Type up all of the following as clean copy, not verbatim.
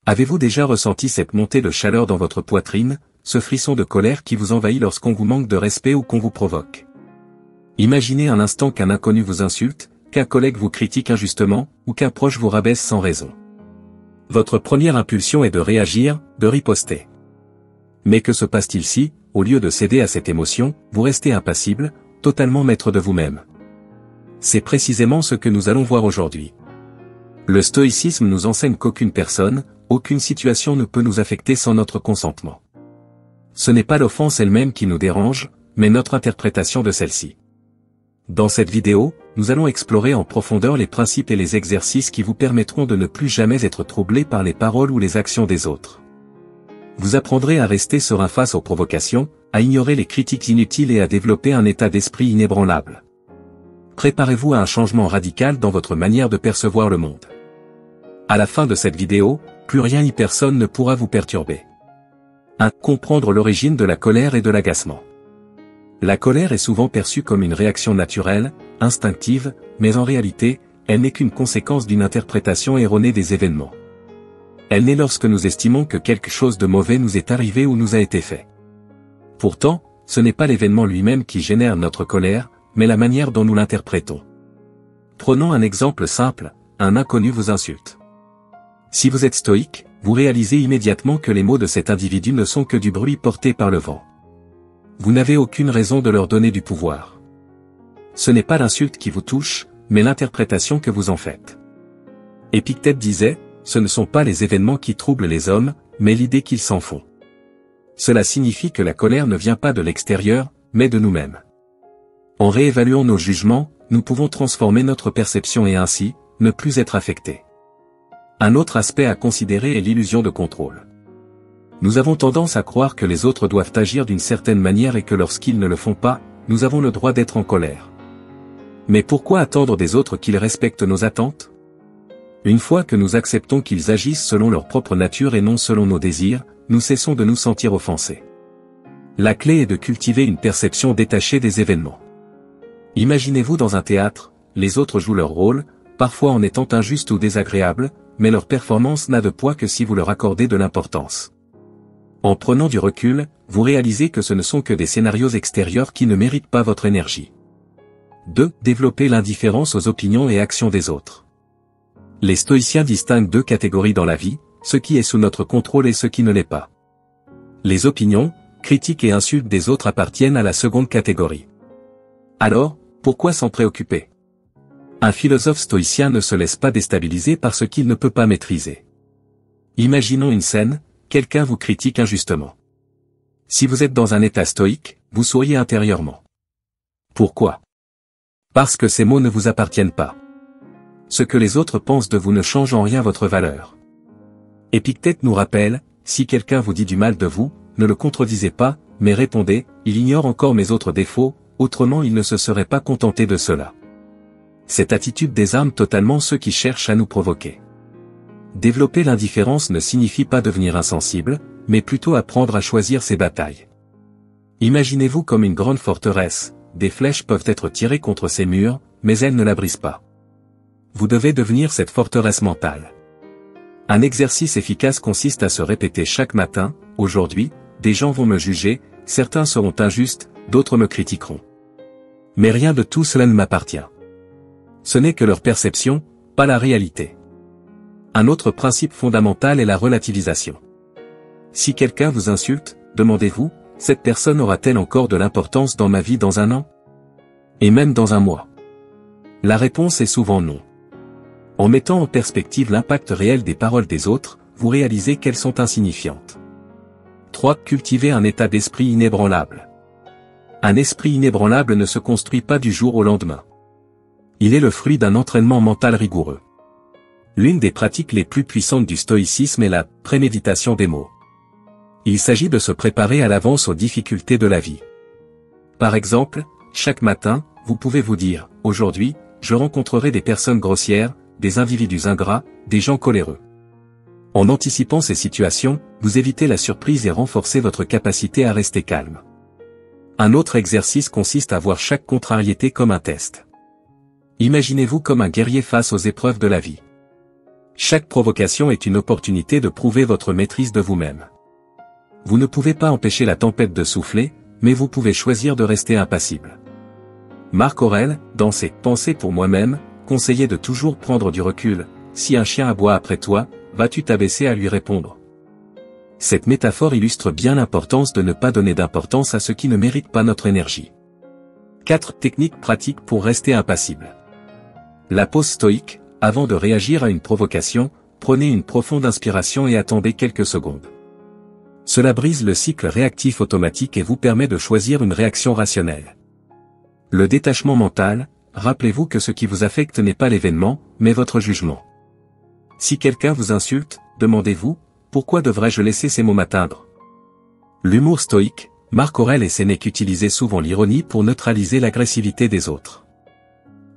Avez-vous déjà ressenti cette montée de chaleur dans votre poitrine, ce frisson de colère qui vous envahit lorsqu'on vous manque de respect ou qu'on vous provoque? Imaginez un instant qu'un inconnu vous insulte, qu'un collègue vous critique injustement, ou qu'un proche vous rabaisse sans raison. Votre première impulsion est de réagir, de riposter. Mais que se passe-t-il si, au lieu de céder à cette émotion, vous restez impassible, totalement maître de vous-même? C'est précisément ce que nous allons voir aujourd'hui. Le stoïcisme nous enseigne qu'aucune personne, aucune situation ne peut nous affecter sans notre consentement. Ce n'est pas l'offense elle-même qui nous dérange, mais notre interprétation de celle-ci. Dans cette vidéo, nous allons explorer en profondeur les principes et les exercices qui vous permettront de ne plus jamais être troublé par les paroles ou les actions des autres. Vous apprendrez à rester serein face aux provocations, à ignorer les critiques inutiles et à développer un état d'esprit inébranlable. Préparez-vous à un changement radical dans votre manière de percevoir le monde. À la fin de cette vidéo, plus rien ni personne ne pourra vous perturber. 1. Comprendre l'origine de la colère et de l'agacement. La colère est souvent perçue comme une réaction naturelle, instinctive, mais en réalité, elle n'est qu'une conséquence d'une interprétation erronée des événements. Elle naît lorsque nous estimons que quelque chose de mauvais nous est arrivé ou nous a été fait. Pourtant, ce n'est pas l'événement lui-même qui génère notre colère, mais la manière dont nous l'interprétons. Prenons un exemple simple, un inconnu vous insulte. Si vous êtes stoïque, vous réalisez immédiatement que les mots de cet individu ne sont que du bruit porté par le vent. Vous n'avez aucune raison de leur donner du pouvoir. Ce n'est pas l'insulte qui vous touche, mais l'interprétation que vous en faites. Épictète disait, ce ne sont pas les événements qui troublent les hommes, mais l'idée qu'ils s'en font. Cela signifie que la colère ne vient pas de l'extérieur, mais de nous-mêmes. En réévaluant nos jugements, nous pouvons transformer notre perception et ainsi, ne plus être affectés. Un autre aspect à considérer est l'illusion de contrôle. Nous avons tendance à croire que les autres doivent agir d'une certaine manière et que lorsqu'ils ne le font pas, nous avons le droit d'être en colère. Mais pourquoi attendre des autres qu'ils respectent nos attentes? Une fois que nous acceptons qu'ils agissent selon leur propre nature et non selon nos désirs, nous cessons de nous sentir offensés. La clé est de cultiver une perception détachée des événements. Imaginez-vous dans un théâtre, les autres jouent leur rôle, parfois en étant injustes ou désagréables, mais leur performance n'a de poids que si vous leur accordez de l'importance. En prenant du recul, vous réalisez que ce ne sont que des scénarios extérieurs qui ne méritent pas votre énergie. 2. Développer l'indifférence aux opinions et actions des autres. Les stoïciens distinguent deux catégories dans la vie, ce qui est sous notre contrôle et ce qui ne l'est pas. Les opinions, critiques et insultes des autres appartiennent à la seconde catégorie. Alors, pourquoi s'en préoccuper? Un philosophe stoïcien ne se laisse pas déstabiliser par ce qu'il ne peut pas maîtriser. Imaginons une scène, quelqu'un vous critique injustement. Si vous êtes dans un état stoïque, vous souriez intérieurement. Pourquoi? Parce que ces mots ne vous appartiennent pas. Ce que les autres pensent de vous ne change en rien votre valeur. Épictète nous rappelle, si quelqu'un vous dit du mal de vous, ne le contredisez pas, mais répondez, il ignore encore mes autres défauts, autrement il ne se serait pas contenté de cela. Cette attitude désarme totalement ceux qui cherchent à nous provoquer. Développer l'indifférence ne signifie pas devenir insensible, mais plutôt apprendre à choisir ses batailles. Imaginez-vous comme une grande forteresse, des flèches peuvent être tirées contre ses murs, mais elles ne la brisent pas. Vous devez devenir cette forteresse mentale. Un exercice efficace consiste à se répéter chaque matin, aujourd'hui, des gens vont me juger, certains seront injustes, d'autres me critiqueront. Mais rien de tout cela ne m'appartient. Ce n'est que leur perception, pas la réalité. Un autre principe fondamental est la relativisation. Si quelqu'un vous insulte, demandez-vous, cette personne aura-t-elle encore de l'importance dans ma vie dans un an? Et même dans un mois? La réponse est souvent non. En mettant en perspective l'impact réel des paroles des autres, vous réalisez qu'elles sont insignifiantes. 3. Cultiver un état d'esprit inébranlable. Un esprit inébranlable ne se construit pas du jour au lendemain. Il est le fruit d'un entraînement mental rigoureux. L'une des pratiques les plus puissantes du stoïcisme est la préméditation des mots. Il s'agit de se préparer à l'avance aux difficultés de la vie. Par exemple, chaque matin, vous pouvez vous dire, aujourd'hui, je rencontrerai des personnes grossières, des individus ingrats, des gens coléreux. En anticipant ces situations, vous évitez la surprise et renforcez votre capacité à rester calme. Un autre exercice consiste à voir chaque contrariété comme un test. Imaginez-vous comme un guerrier face aux épreuves de la vie. Chaque provocation est une opportunité de prouver votre maîtrise de vous-même. Vous ne pouvez pas empêcher la tempête de souffler, mais vous pouvez choisir de rester impassible. Marc Aurèle, dans ses « Pensées pour moi-même », conseillait de toujours prendre du recul. Si un chien aboie après toi, vas-tu t'abaisser à lui répondre? Cette métaphore illustre bien l'importance de ne pas donner d'importance à ce qui ne mérite pas notre énergie. 4 techniques pratiques pour rester impassible. La pause stoïque. Avant de réagir à une provocation, prenez une profonde inspiration et attendez quelques secondes. Cela brise le cycle réactif automatique et vous permet de choisir une réaction rationnelle. Le détachement mental. Rappelez-vous que ce qui vous affecte n'est pas l'événement, mais votre jugement. Si quelqu'un vous insulte, demandez-vous, pourquoi devrais-je laisser ces mots m'atteindre? L'humour stoïque. Marc Aurèle et Sénèque utilisaient souvent l'ironie pour neutraliser l'agressivité des autres.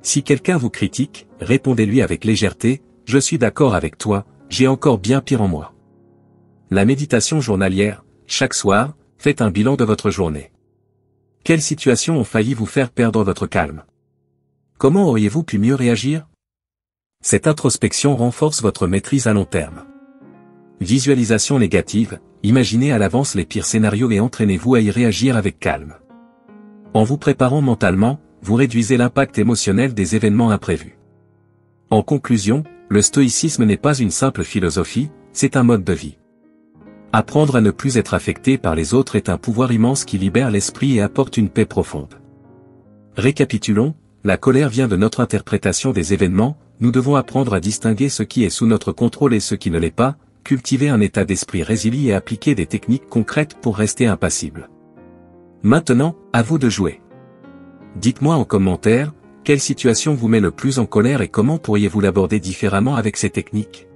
Si quelqu'un vous critique, répondez-lui avec légèreté, « Je suis d'accord avec toi, j'ai encore bien pire en moi. » La méditation journalière. Chaque soir, faites un bilan de votre journée. Quelles situations ont failli vous faire perdre votre calme? Comment auriez-vous pu mieux réagir? Cette introspection renforce votre maîtrise à long terme. Visualisation négative. Imaginez à l'avance les pires scénarios et entraînez-vous à y réagir avec calme. En vous préparant mentalement, vous réduisez l'impact émotionnel des événements imprévus. En conclusion, le stoïcisme n'est pas une simple philosophie, c'est un mode de vie. Apprendre à ne plus être affecté par les autres est un pouvoir immense qui libère l'esprit et apporte une paix profonde. Récapitulons, la colère vient de notre interprétation des événements, nous devons apprendre à distinguer ce qui est sous notre contrôle et ce qui ne l'est pas, cultiver un état d'esprit résilient et appliquer des techniques concrètes pour rester impassible. Maintenant, à vous de jouer. Dites-moi en commentaire, quelle situation vous met le plus en colère et comment pourriez-vous l'aborder différemment avec ces techniques?